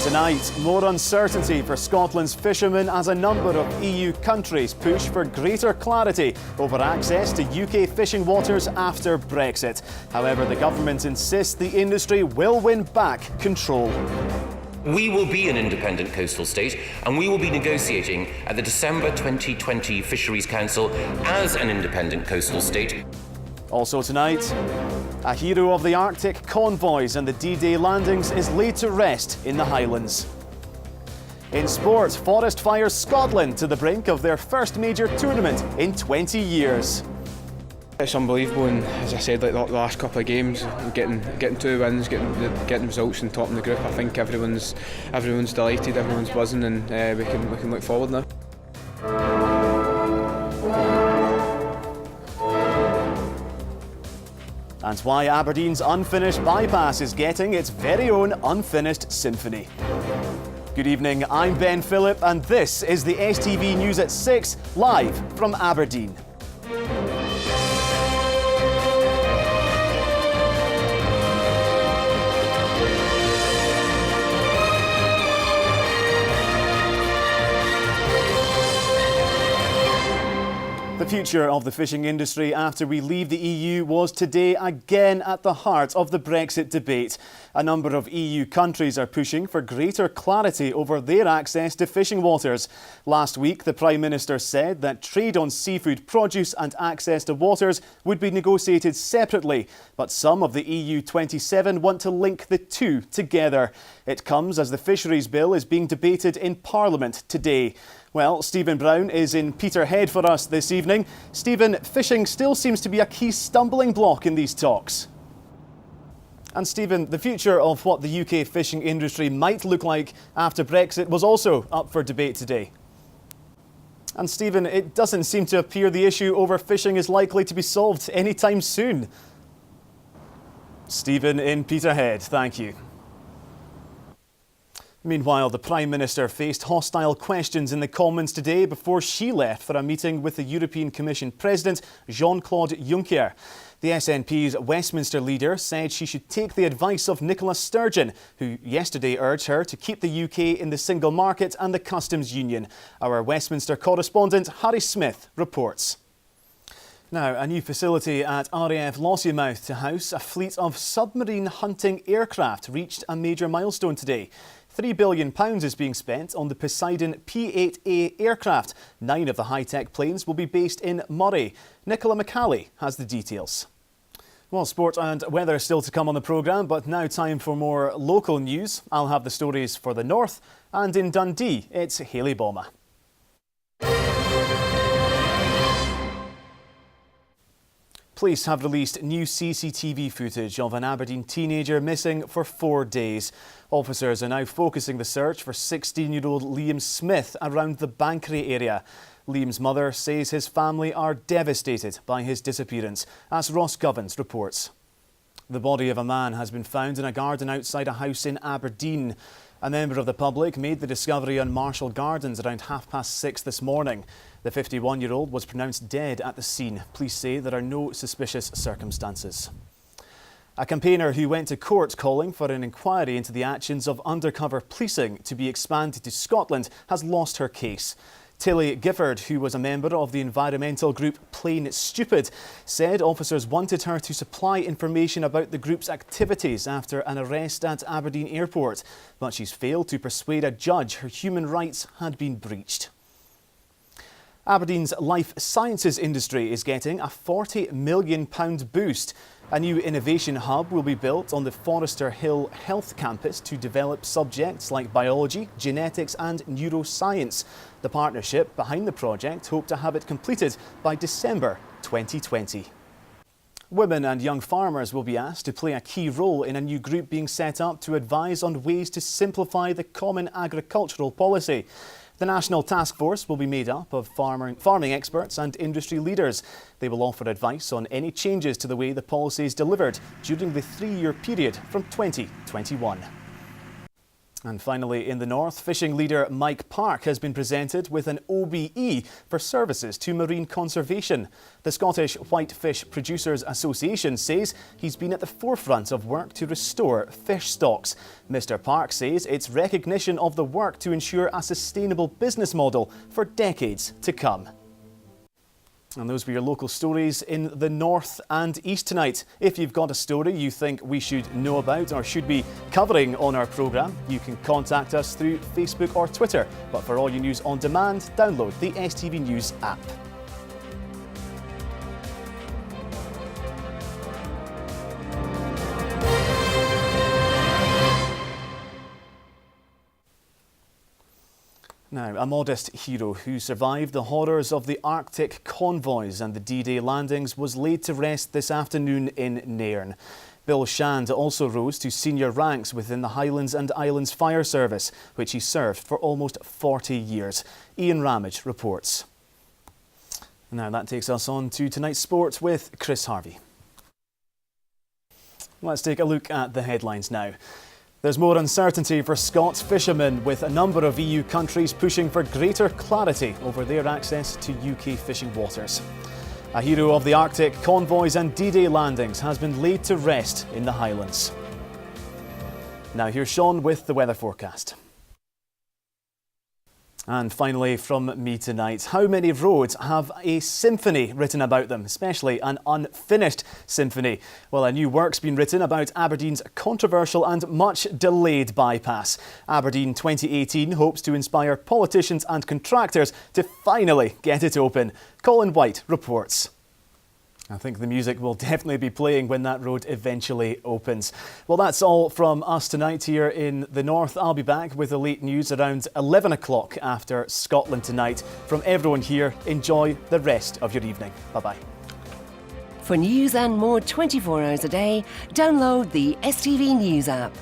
Tonight, more uncertainty for Scotland's fishermen as a number of EU countries push for greater clarity over access to UK fishing waters after Brexit. However, the government insists the industry will win back control. We will be an independent coastal state, and we will be negotiating at the December 2020 Fisheries Council as an independent coastal state. Also tonight, a hero of the Arctic convoys and the D-Day landings is laid to rest in the Highlands. In sport, Forest fires Scotland to the brink of their first major tournament in 20 years. It's unbelievable, and as I said, like the last couple of games, getting 2 wins, getting results and topping the group. I think everyone's delighted, everyone's buzzing, and we can look forward now. And why Aberdeen's unfinished bypass is getting its very own unfinished symphony. Good evening, I'm Ben Phillip, and this is the STV News at 6, live from Aberdeen. The future of the fishing industry after we leave the EU was today again at the heart of the Brexit debate. A number of EU countries are pushing for greater clarity over their access to fishing waters. Last week, the Prime Minister said that trade on seafood produce and access to waters would be negotiated separately, but some of the EU 27 want to link the two together. It comes as the Fisheries Bill is being debated in Parliament today. Well, Stephen Brown is in Peterhead for us this evening. Stephen, fishing still seems to be a key stumbling block in these talks. And Stephen, the future of what the UK fishing industry might look like after Brexit was also up for debate today. And Stephen, it doesn't seem to appear the issue over fishing is likely to be solved anytime soon. Stephen in Peterhead, thank you. Meanwhile, the Prime Minister faced hostile questions in the Commons today before she left for a meeting with the European Commission President Jean-Claude Juncker. The SNP's Westminster leader said she should take the advice of Nicola Sturgeon, who yesterday urged her to keep the UK in the single market and the customs union. Our Westminster correspondent Harry Smith reports. Now, a new facility at RAF Lossiemouth to house a fleet of submarine hunting aircraft reached a major milestone today. £3 billion is being spent on the Poseidon P-8A aircraft. 9 of the high-tech planes will be based in Moray. Nicola McCally has the details. Well, sport and weather still to come on the programme, but now time for more local news. I'll have the stories for the north, and in Dundee, it's Hayley Boma. Police have released new CCTV footage of an Aberdeen teenager missing for 4 days. Officers are now focusing the search for 16-year-old Liam Smith around the Bankery area. Liam's mother says his family are devastated by his disappearance, as Ross Govans reports. The body of a man has been found in a garden outside a house in Aberdeen. A member of the public made the discovery on Marshall Gardens around 6:30 this morning. The 51-year-old was pronounced dead at the scene. Police say there are no suspicious circumstances. A campaigner who went to court calling for an inquiry into the actions of undercover policing to be expanded to Scotland has lost her case. Tilly Gifford, who was a member of the environmental group Plain Stupid, said officers wanted her to supply information about the group's activities after an arrest at Aberdeen Airport, but she's failed to persuade a judge her human rights had been breached. Aberdeen's life sciences industry is getting a £40 million boost. A new innovation hub will be built on the Forester Hill Health Campus to develop subjects like biology, genetics and neuroscience. The partnership behind the project hope to have it completed by December 2020. Women and young farmers will be asked to play a key role in a new group being set up to advise on ways to simplify the Common Agricultural Policy. The National Task Force will be made up of farming experts and industry leaders. They will offer advice on any changes to the way the policy is delivered during the 3-year period from 2021. And finally, in the north, fishing leader Mike Park has been presented with an OBE for services to marine conservation. The Scottish Whitefish Producers Association says he's been at the forefront of work to restore fish stocks. Mr. Park says it's recognition of the work to ensure a sustainable business model for decades to come. And those were your local stories in the north and east tonight. If you've got a story you think we should know about or should be covering on our programme, you can contact us through Facebook or Twitter. But for all your news on demand, download the STV News app. Now, a modest hero who survived the horrors of the Arctic convoys and the D-Day landings was laid to rest this afternoon in Nairn. Bill Shand also rose to senior ranks within the Highlands and Islands Fire Service, which he served for almost 40 years. Ian Ramage reports. Now that takes us on to tonight's sport with Chris Harvey. Let's take a look at the headlines now. There's more uncertainty for Scots fishermen, with a number of EU countries pushing for greater clarity over their access to UK fishing waters. A hero of the Arctic convoys and D-Day landings has been laid to rest in the Highlands. Now here's Sean with the weather forecast. And finally from me tonight, how many roads have a symphony written about them, especially an unfinished symphony? Well, a new work's been written about Aberdeen's controversial and much delayed bypass. Aberdeen 2018 hopes to inspire politicians and contractors to finally get it open. Colin White reports. I think the music will definitely be playing when that road eventually opens. Well, that's all from us tonight here in the north. I'll be back with the late news around 11 o'clock after Scotland Tonight. From everyone here, enjoy the rest of your evening. Bye-bye. For news and more 24 hours a day, download the STV News app.